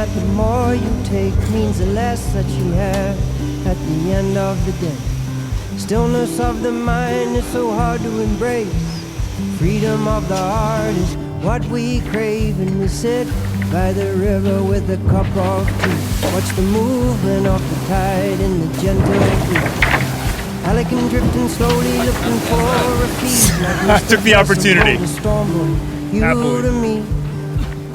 that the more you take means the less that you have at the end of the day. Stillness of the mind is so hard to embrace. Freedom of the heart is what we crave, and we sit by the river with a cup of tea. Watch the movement of the tide in the gentle breeze. Pelican drifting slowly, looking for a feed. I took the opportunity. You to me.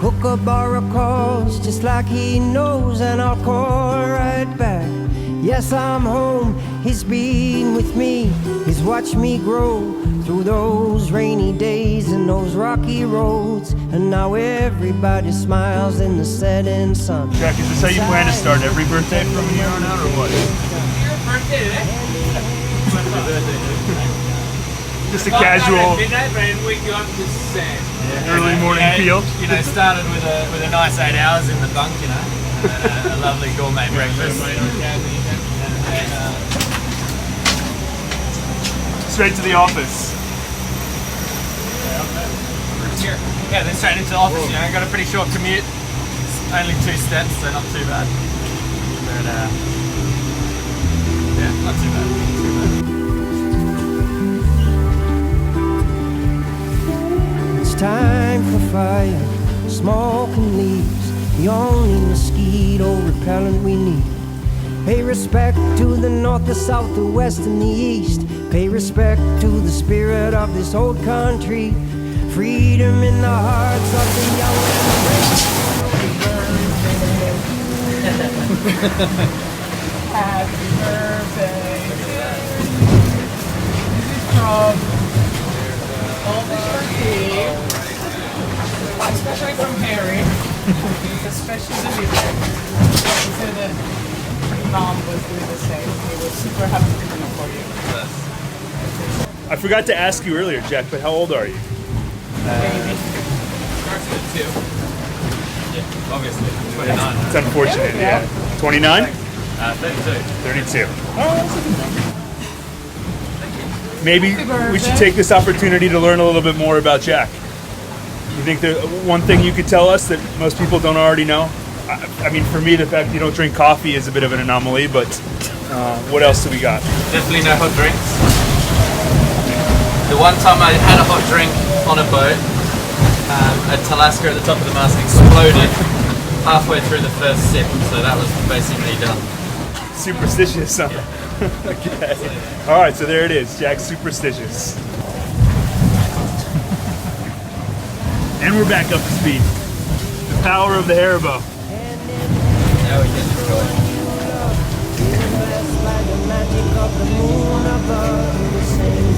Kookaburra calls just like he knows, and I'll call right back. Yes, I'm home. He's been with me. He's watched me grow through those rainy days and those rocky roads, and now everybody smiles in the setting sun. Jack, is this how you plan to start every birthday from here on out, or what? Your birthday today? Just a casual midnight, but I didn't wake you up to sand. early morning feel. You know, started with a nice 8 hours in the bunk, you know, a lovely gourmet breakfast. Straight to the office. Here. Yeah, then straight into the office, you know, got a pretty short commute. It's only 2 steps, so not too bad. But, yeah, not too bad. It's time for fire, smoke and leaves, the only mosquito repellent we need. Pay respect to the north, the south, the west, and the east. Pay respect to the spirit of this old country. Freedom in the hearts of the young and the Happy birthday. This is from Officer Steve, especially from Harry, especially the leader. He said that your mom was doing the same. He was super happy to do for you. I forgot to ask you earlier, Jack, but how old are you? Baby. Starts at 2. Yeah, obviously. 29. It's unfortunate, yeah. 29? 32. 32. Maybe we should take this opportunity to learn a little bit more about Jack. You think that one thing you could tell us that most people don't already know? I mean, for me, the fact you don't drink coffee is a bit of an anomaly, but what else do we got? Definitely no hot drinks. The one time I had a hot drink on a boat, a Talaska at the top of the mast exploded halfway through the first sip, so that was basically done. Superstitious, huh? Yeah. Okay. All right, so there it is. Jack's superstitious. And we're back up to speed. The power of the Haribo. Now we can enjoy it. magic of the moon above the same.